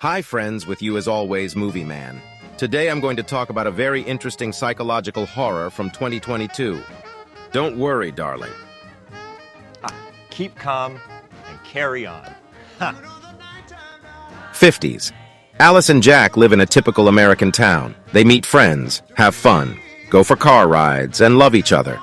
Hi friends, with you as always, Movie Man. Today I'm going to talk about a very interesting psychological horror from 2022. Don't worry, darling. Keep calm and carry on. 50s. Alice and Jack live in a typical American town. They meet friends, have fun, go for car rides, and love each other.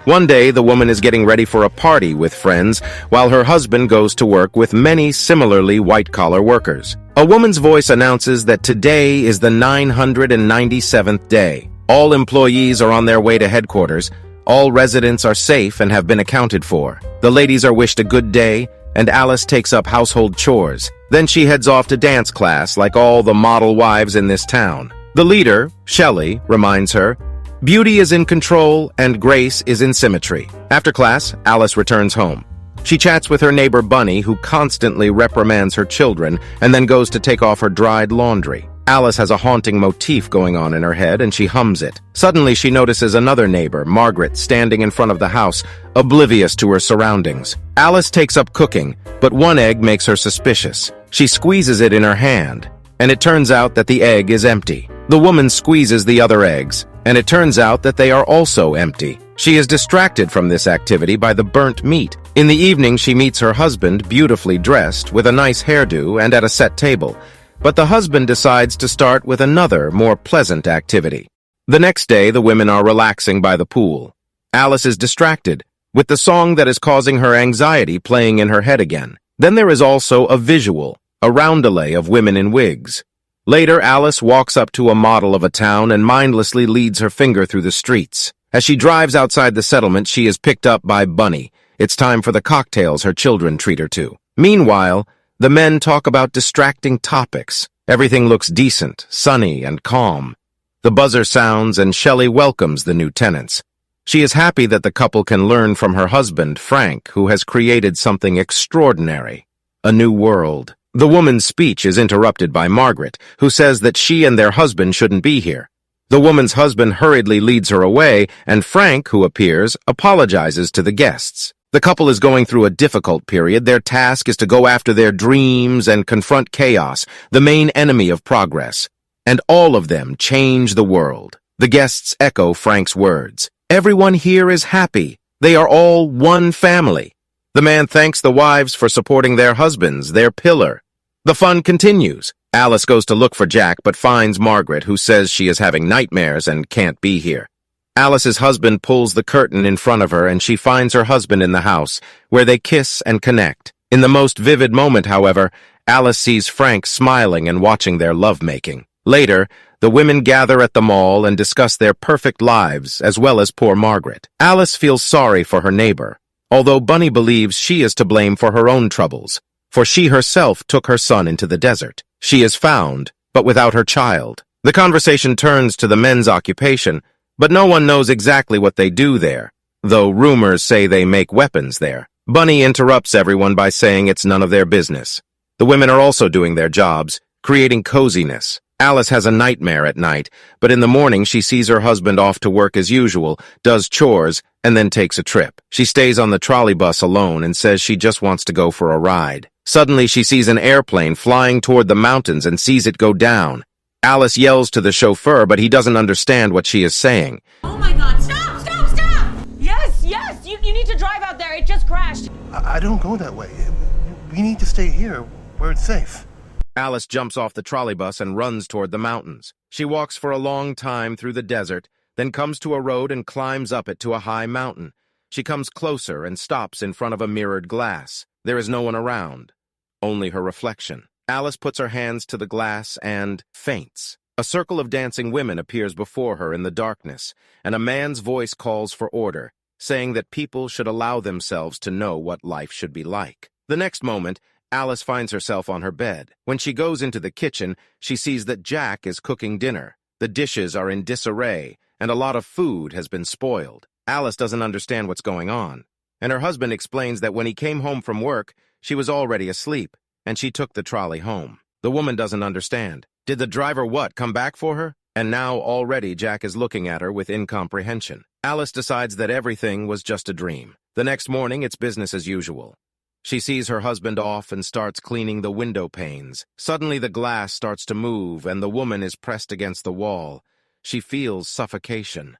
One day, the woman is getting ready for a party with friends, while her husband goes to work with many similarly white-collar workers. A woman's voice announces that today is the 997th day. All employees are on their way to headquarters. All residents are safe and have been accounted for. The ladies are wished a good day, and Alice takes up household chores. Then she heads off to dance class like all the model wives in this town. The leader, Shelley, reminds her, "Beauty is in control and grace is in symmetry." After class, Alice returns home. She chats with her neighbor Bunny, who constantly reprimands her children, and then goes to take off her dried laundry. Alice has a haunting motif going on in her head, and she hums it. Suddenly, she notices another neighbor, Margaret, standing in front of the house, oblivious to her surroundings. Alice takes up cooking, but one egg makes her suspicious. She squeezes it in her hand, and it turns out that the egg is empty. The woman squeezes the other eggs, and it turns out that they are also empty. She is distracted from this activity by the burnt meat. In the evening, she meets her husband, beautifully dressed, with a nice hairdo and at a set table. But the husband decides to start with another, more pleasant activity. The next day, the women are relaxing by the pool. Alice is distracted, with the song that is causing her anxiety playing in her head again. Then there is also a visual, a roundelay of women in wigs. Later, Alice walks up to a model of a town and mindlessly leads her finger through the streets. As she drives outside the settlement, she is picked up by Bunny. It's time for the cocktails her children treat her to. Meanwhile, the men talk about distracting topics. Everything looks decent, sunny, and calm. The buzzer sounds and Shelley welcomes the new tenants. She is happy that the couple can learn from her husband, Frank, who has created something extraordinary. A new world. The woman's speech is interrupted by Margaret, who says that she and their husband shouldn't be here. The woman's husband hurriedly leads her away, and Frank, who appears, apologizes to the guests. The couple is going through a difficult period. Their task is to go after their dreams and confront chaos, the main enemy of progress. And all of them change the world. The guests echo Frank's words. Everyone here is happy. They are all one family. The man thanks the wives for supporting their husbands, their pillar. The fun continues. Alice goes to look for Jack, but finds Margaret, who says she is having nightmares and can't be here. Alice's husband pulls the curtain in front of her, and she finds her husband in the house, where they kiss and connect. In the most vivid moment, however, Alice sees Frank smiling and watching their lovemaking. Later, the women gather at the mall and discuss their perfect lives, as well as poor Margaret. Alice feels sorry for her neighbor, although Bunny believes she is to blame for her own troubles, for she herself took her son into the desert. She is found, but without her child. The conversation turns to the men's occupation, but no one knows exactly what they do there, though rumors say they make weapons there. Bunny interrupts everyone by saying it's none of their business. The women are also doing their jobs, creating coziness. Alice has a nightmare at night, but in the morning she sees her husband off to work as usual, does chores, and then takes a trip. She stays on the trolley bus alone and says she just wants to go for a ride. Suddenly she sees an airplane flying toward the mountains and sees it go down. Alice yells to the chauffeur, but he doesn't understand what she is saying. Oh my God, stop, stop, stop! Yes, you need to drive out there, it just crashed. I don't go that way. We need to stay here, where it's safe. Alice jumps off the trolley bus and runs toward the mountains. She walks for a long time through the desert, then comes to a road and climbs up it to a high mountain. She comes closer and stops in front of a mirrored glass. There is no one around, only her reflection. Alice puts her hands to the glass and faints. A circle of dancing women appears before her in the darkness, and a man's voice calls for order, saying that people should allow themselves to know what life should be like. The next moment, Alice finds herself on her bed. When she goes into the kitchen, she sees that Jack is cooking dinner. The dishes are in disarray, and a lot of food has been spoiled. Alice doesn't understand what's going on, and her husband explains that when he came home from work, she was already asleep, and she took the trolley home. The woman doesn't understand. Did the driver come back for her? And now already Jack is looking at her with incomprehension. Alice decides that everything was just a dream. The next morning, it's business as usual. She sees her husband off and starts cleaning the window panes. Suddenly the glass starts to move and the woman is pressed against the wall. She feels suffocation.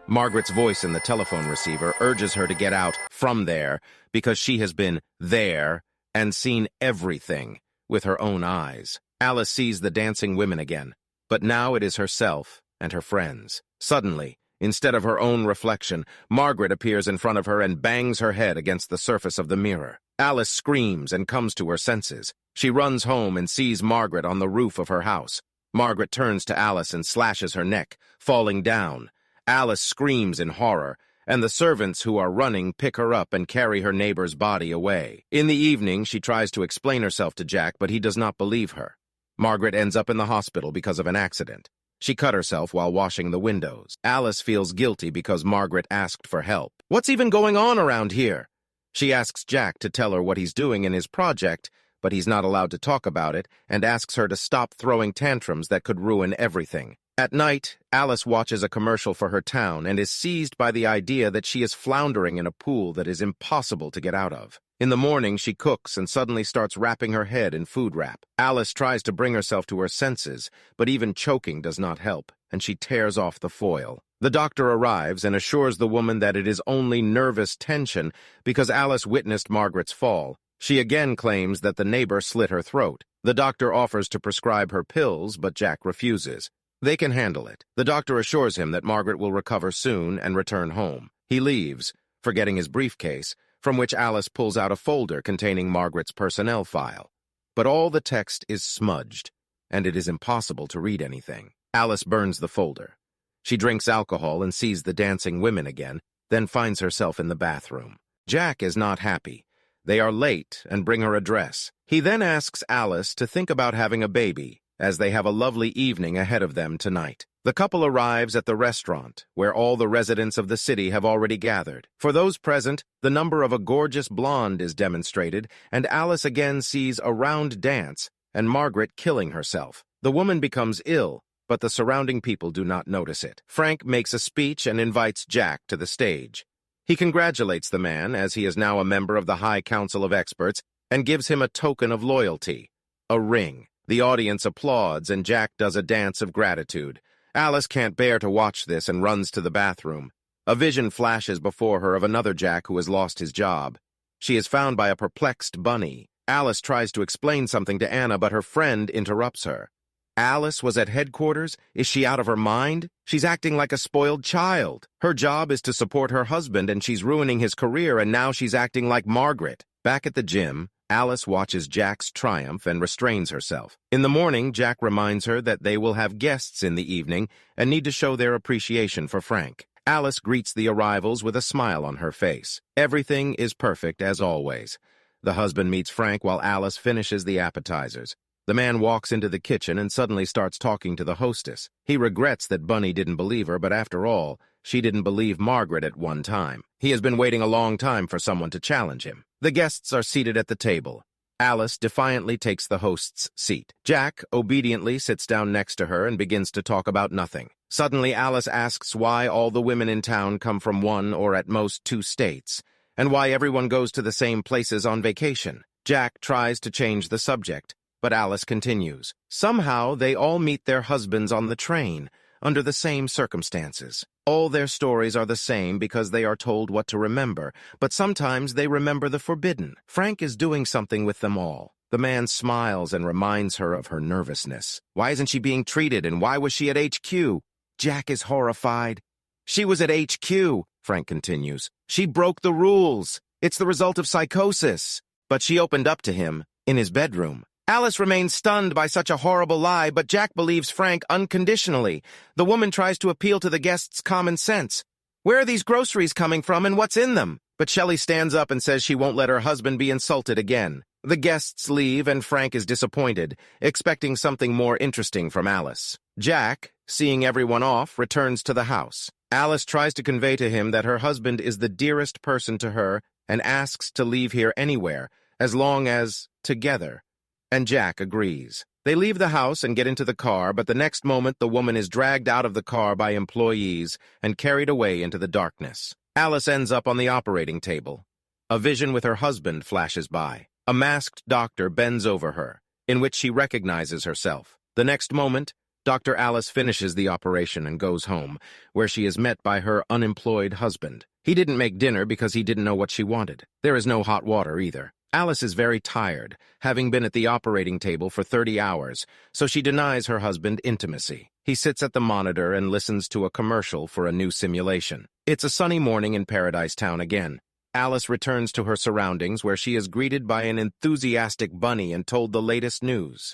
Margaret's voice in the telephone receiver urges her to get out from there because she has been there and seen everything with her own eyes. Alice sees the dancing women again, but now it is herself and her friends. Suddenly, instead of her own reflection, Margaret appears in front of her and bangs her head against the surface of the mirror. Alice screams and comes to her senses. She runs home and sees Margaret on the roof of her house. Margaret turns to Alice and slashes her neck, falling down. Alice screams in horror, and the servants who are running pick her up and carry her neighbor's body away. In the evening, she tries to explain herself to Jack, but he does not believe her. Margaret ends up in the hospital because of an accident. She cut herself while washing the windows. Alice feels guilty because Margaret asked for help. What's even going on around here? She asks Jack to tell her what he's doing in his project, but he's not allowed to talk about it and asks her to stop throwing tantrums that could ruin everything. At night, Alice watches a commercial for her town and is seized by the idea that she is floundering in a pool that is impossible to get out of. In the morning, she cooks and suddenly starts wrapping her head in food wrap. Alice tries to bring herself to her senses, but even choking does not help, and she tears off the foil. The doctor arrives and assures the woman that it is only nervous tension because Alice witnessed Margaret's fall. She again claims that the neighbor slit her throat. The doctor offers to prescribe her pills, but Jack refuses. They can handle it. The doctor assures him that Margaret will recover soon and return home. He leaves, forgetting his briefcase, from which Alice pulls out a folder containing Margaret's personnel file. But all the text is smudged, and it is impossible to read anything. Alice burns the folder. She drinks alcohol and sees the dancing women again, then finds herself in the bathroom. Jack is not happy. They are late and bring her a dress. He then asks Alice to think about having a baby, as they have a lovely evening ahead of them tonight. The couple arrives at the restaurant, where all the residents of the city have already gathered. For those present, the number of a gorgeous blonde is demonstrated, and Alice again sees a round dance and Margaret killing herself. The woman becomes ill, but the surrounding people do not notice it. Frank makes a speech and invites Jack to the stage. He congratulates the man, as he is now a member of the High Council of Experts, and gives him a token of loyalty, a ring. The audience applauds, and Jack does a dance of gratitude. Alice can't bear to watch this and runs to the bathroom. A vision flashes before her of another Jack who has lost his job. She is found by a perplexed Bunny. Alice tries to explain something to Anna, but her friend interrupts her. Alice was at headquarters? Is she out of her mind? She's acting like a spoiled child. Her job is to support her husband, and she's ruining his career, and now she's acting like Margaret. Back at the gym, Alice watches Jack's triumph and restrains herself. In the morning, Jack reminds her that they will have guests in the evening and need to show their appreciation for Frank. Alice greets the arrivals with a smile on her face. Everything is perfect as always. The husband meets Frank while Alice finishes the appetizers. The man walks into the kitchen and suddenly starts talking to the hostess. He regrets that Bunny didn't believe her, but after all, she didn't believe Margaret at one time. He has been waiting a long time for someone to challenge him. The guests are seated at the table. Alice defiantly takes the host's seat. Jack obediently sits down next to her and begins to talk about nothing. Suddenly, Alice asks why all the women in town come from one or at most two states, and why everyone goes to the same places on vacation. Jack tries to change the subject, but Alice continues. Somehow, they all meet their husbands on the train, under the same circumstances. All their stories are the same because they are told what to remember, but sometimes they remember the forbidden. Frank is doing something with them all. The man smiles and reminds her of her nervousness. Why isn't she being treated, and why was she at HQ? Jack is horrified. She was at HQ, Frank continues. She broke the rules. It's the result of psychosis. But she opened up to him in his bedroom. Alice remains stunned by such a horrible lie, but Jack believes Frank unconditionally. The woman tries to appeal to the guests' common sense. Where are these groceries coming from, and what's in them? But Shelley stands up and says she won't let her husband be insulted again. The guests leave, and Frank is disappointed, expecting something more interesting from Alice. Jack, seeing everyone off, returns to the house. Alice tries to convey to him that her husband is the dearest person to her and asks to leave here anywhere, as long as together. And Jack agrees. They leave the house and get into the car, but the next moment the woman is dragged out of the car by employees and carried away into the darkness. Alice ends up on the operating table. A vision with her husband flashes by. A masked doctor bends over her, in which she recognizes herself. The next moment, Dr. Alice finishes the operation and goes home, where she is met by her unemployed husband. He didn't make dinner because he didn't know what she wanted. There is no hot water either. Alice is very tired, having been at the operating table for 30 hours, so she denies her husband intimacy. He sits at the monitor and listens to a commercial for a new simulation. It's a sunny morning in Paradise Town again. Alice returns to her surroundings where she is greeted by an enthusiastic bunny and told the latest news.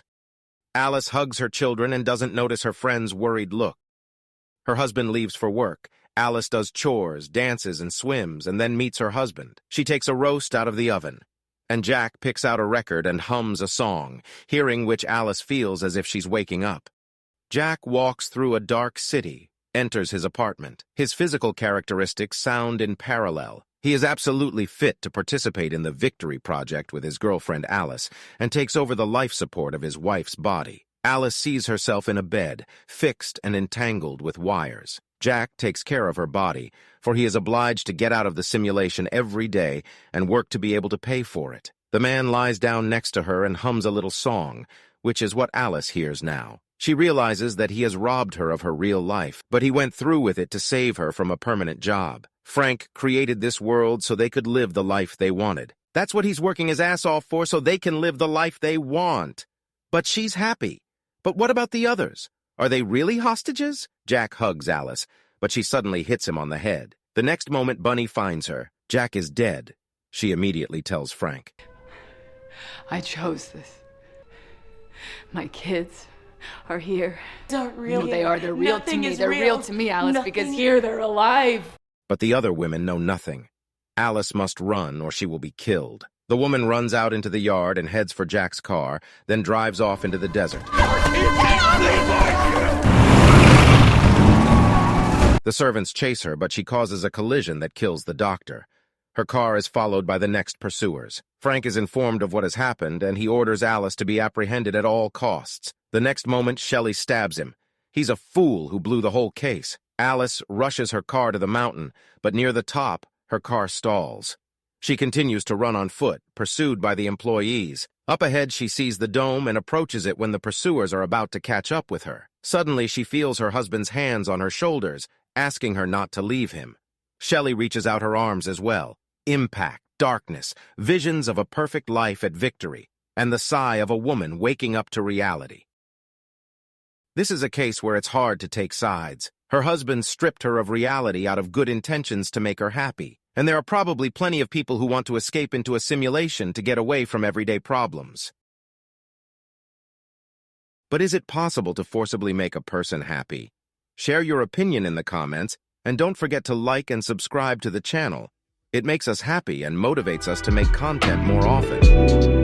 Alice hugs her children and doesn't notice her friend's worried look. Her husband leaves for work. Alice does chores, dances, and swims, and then meets her husband. She takes a roast out of the oven. And Jack picks out a record and hums a song, hearing which Alice feels as if she's waking up. Jack walks through a dark city, enters his apartment. His physical characteristics sound in parallel. He is absolutely fit to participate in the Victory Project with his girlfriend Alice and takes over the life support of his wife's body. Alice sees herself in a bed, fixed and entangled with wires. Jack takes care of her body, for he is obliged to get out of the simulation every day and work to be able to pay for it. The man lies down next to her and hums a little song, which is what Alice hears now. She realizes that he has robbed her of her real life, but he went through with it to save her from a permanent job. Frank created this world so they could live the life they wanted. That's what he's working his ass off for, so they can live the life they want. But she's happy. But what about the others? Are they really hostages? Jack hugs Alice, but she suddenly hits him on the head. The next moment, Bunny finds her. Jack is dead. She immediately tells Frank. I chose this. My kids are here. They're real. No, they are. They're real to Nothing me. is They're real to me, Alice, because here they're alive. But the other women know nothing. Alice must run or she will be killed. The woman runs out into the yard and heads for Jack's car, then drives off into the desert. The servants chase her, but she causes a collision that kills the doctor. Her car is followed by the next pursuers. Frank is informed of what has happened, and he orders Alice to be apprehended at all costs. The next moment, Shelley stabs him. He's a fool who blew the whole case. Alice rushes her car to the mountain, but near the top, her car stalls. She continues to run on foot, pursued by the employees. Up ahead, she sees the dome and approaches it when the pursuers are about to catch up with her. Suddenly, she feels her husband's hands on her shoulders, asking her not to leave him. Shelley reaches out her arms as well. Impact, darkness, visions of a perfect life at Victory, and the sigh of a woman waking up to reality. This is a case where it's hard to take sides. Her husband stripped her of reality out of good intentions to make her happy, and there are probably plenty of people who want to escape into a simulation to get away from everyday problems. But is it possible to forcibly make a person happy? Share your opinion in the comments, and don't forget to like and subscribe to the channel. It makes us happy and motivates us to make content more often.